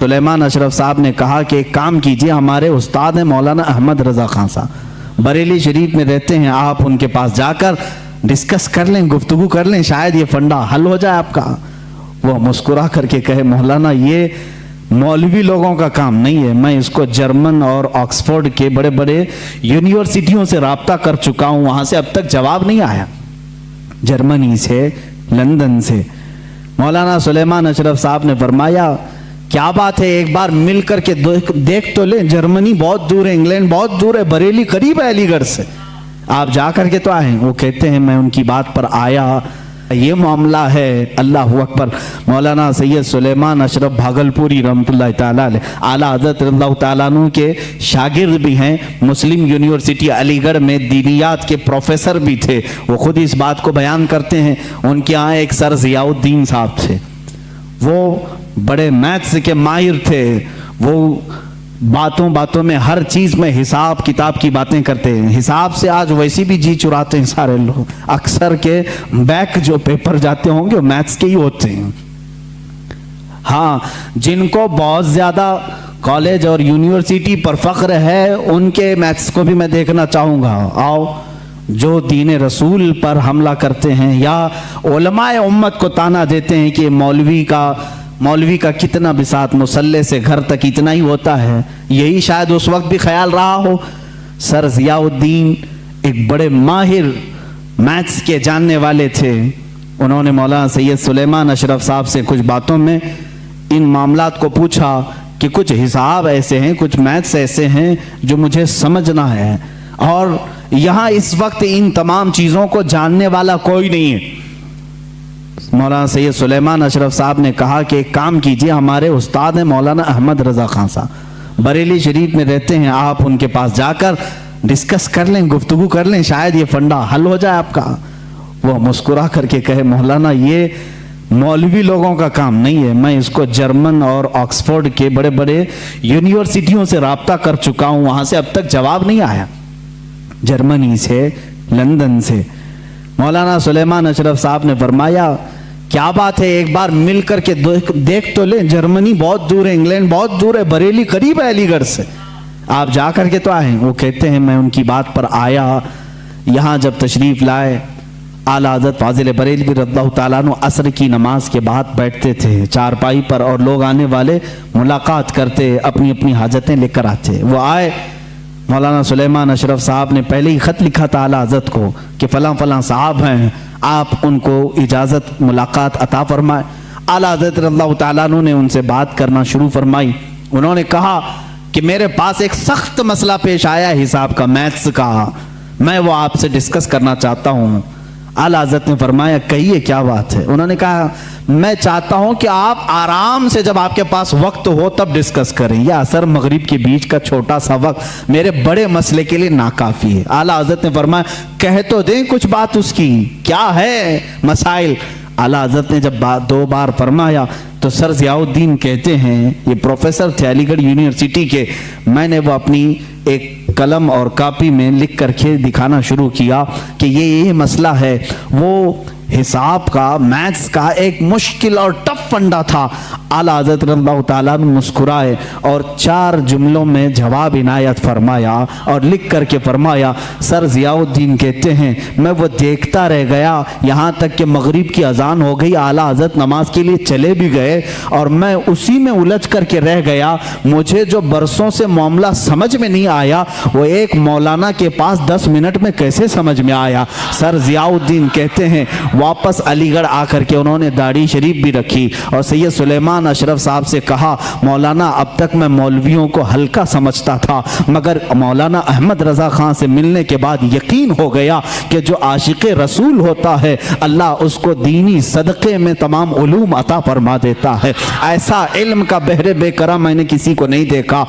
सुलेमान अशरफ साहब ने कहा कि एक काम कीजिए, हमारे उस्ताद हैं मौलाना अहमद रज़ा खान साहब, बरेली शरीफ में रहते हैं, आप उनके पास जाकर डिस्कस कर लें, गुफ्तगू कर लें, शायद ये फंडा हल हो जाए आपका। वो मुस्कुरा करके कहे, मौलाना ये मौलवी लोगों का काम नहीं है, मैं इसको जर्मन और ऑक्सफोर्ड के बड़े बड़े यूनिवर्सिटियों से राब्ता कर चुका हूँ, वहाँ से अब तक जवाब नहीं आया, जर्मनी से, लंदन से। मौलाना सुलेमान अशरफ साहब ने फरमाया, क्या बात है, एक बार मिल करके देख तो लें, जर्मनी बहुत दूर है, इंग्लैंड बहुत दूर है, बरेली करीब है अलीगढ़ से, आप जा करके तो आए। वो कहते हैं मैं उनकी बात पर आया, ये मामला है। अल्लाह अकबर। मौलाना सैयद सुलेमान अशरफ भागलपुरी रहमतुल्लाह ताला अलैह आला हज़रत रज़ियल्लाहु ताला अन्हु के शागिर्द भी हैं, मुस्लिम यूनिवर्सिटी अलीगढ़ में दीनियात के प्रोफेसर भी थे। वो खुद इस बात को बयान करते हैं। उनके यहाँ एक सर ज़ियाउद्दीन साहब थे, वो बड़े मैथ्स के माहिर थे, वो बातों बातों में हर चीज में हिसाब किताब की बातें करते हैं। हिसाब से आज वैसी भी जी चुराते हैं सारे लोग, अक्सर के बैक जो पेपर जाते होंगे वो मैथ्स के ही होते हैं। हाँ, जिनको बहुत ज्यादा कॉलेज और यूनिवर्सिटी पर फख्र है उनके मैथ्स को भी मैं देखना चाहूंगा। आओ, जो दीन रसूल पर हमला करते हैं या उलमाए उम्मत को ताना देते हैं कि मौलवी का कितना बिसात, मुसल्ले से घर तक इतना ही होता है, यही शायद उस वक्त भी ख्याल रहा हो। सर ज़ियाउद्दीन एक बड़े माहिर मैथ्स के जानने वाले थे। उन्होंने मौलाना सैयद सुलेमान अशरफ साहब से कुछ बातों में इन मामलात को पूछा कि कुछ हिसाब ऐसे हैं, कुछ मैथ्स ऐसे हैं जो मुझे समझना है, और यहाँ इस वक्त इन तमाम चीज़ों को जानने वाला कोई नहीं है। मौलाना सैयद सुलेमान अशरफ साहब ने कहा कि एक काम कीजिए, हमारे उस्ताद हैं मौलाना अहमद रज़ा खान साहब, बरेली शरीफ में रहते हैं, आप उनके पास जाकर डिस्कस कर लें, गुफ्तगू कर लें, शायद ये फंडा हल हो जाए आपका। वो मुस्कुरा करके कहे, मौलाना ये मौलवी लोगों का काम नहीं है, मैं इसको जर्मन और ऑक्सफोर्ड के बड़े बड़े यूनिवर्सिटियों से राब्ता कर चुका हूँ, वहाँ से अब तक जवाब नहीं आया, जर्मनी से, लंदन से। मौलाना सुलेमान अशरफ साहब ने फरमाया, क्या बात है, एक बार मिल करके देख तो लें, जर्मनी बहुत दूर है, इंग्लैंड बहुत दूर है, बरेली करीब है अलीगढ़ से, आप जा करके तो आए। वो कहते हैं मैं उनकी बात पर आया। यहाँ जब तशरीफ लाए, आला हज़रत फाजिल बरेलवी रज़ियल्लाहु ताला अन्हु असर की नमाज के बाद बैठते थे चारपाई पर, और लोग आने वाले मुलाकात करते, अपनी अपनी हाजतें लेकर आते। वो आए, मौलाना सुलेमान अशरफ साहब ने पहले ही ख़त लिखा था आला हज़रत को कि फ़लाँ फ़लाँ साहब हैं, आप उनको इजाज़त मुलाकात अता फरमाए। आला हज़रत रज़ियल्लाहु ताला अन्हु ने उनसे बात करना शुरू फरमाई। उन्होंने कहा कि मेरे पास एक सख्त मसला पेश आया हिसाब का, मैथ्स का, मैं वो आपसे डिस्कस करना चाहता हूँ। आला हज़रत ने फरमाया, कहिए क्या बात है। उन्होंने कहा, मैं चाहता हूं कि आप आराम से जब आपके पास वक्त हो तब डिस्कस करें, या असर मगरिब के बीच का छोटा सा वक्त मेरे बड़े मसले के लिए नाकाफी है। आला हज़रत ने फरमाया, कह तो दें कुछ बात उसकी, क्या है मसाइल। आला हज़रत ने जब दो बार फरमाया तो सर ज़ियाउद्दीन कहते हैं, ये प्रोफेसर थे अलीगढ़ यूनिवर्सिटी के, मैंने वो अपनी एक कलम और कापी में लिख करके दिखाना शुरू किया कि ये मसला है। वो हिसाब का, मैथ्स का एक मुश्किल और टफ फंडा था। आला हज़रत रज़ियल्लाहु ताला अन्हु मुस्कुराए और 4 जुमलों में जवाब इनायत फरमाया और लिख करके फरमाया, सर ज़ियाउद्दीन कहते हैं मैं वो देखता रह गया, यहाँ तक कि मगरिब की अजान हो गई, आला हज़रत नमाज के लिए चले भी गए और मैं उसी में उलझ करके रह गया। मुझे जो बरसों से मामला समझ में नहीं आया वो एक मौलाना के पास 10 मिनट में कैसे समझ में आया। सर ज़ियाउद्दीन कहते हैं वापस अलीगढ़ आकर के उन्होंने दाढ़ी शरीफ भी रखी और सैयद सुलेमान अशरफ साहब से कहा, मौलाना अब तक मैं मौलवियों को हल्का समझता था, मगर मौलाना अहमद रज़ा खान से मिलने के बाद यकीन हो गया कि जो आशिक़े रसूल होता है अल्लाह उसको दीनी सदक़े में तमाम उलूम अता फरमा देता है। ऐसा इल्म का बहरे बेकरार मैंने किसी को नहीं देखा।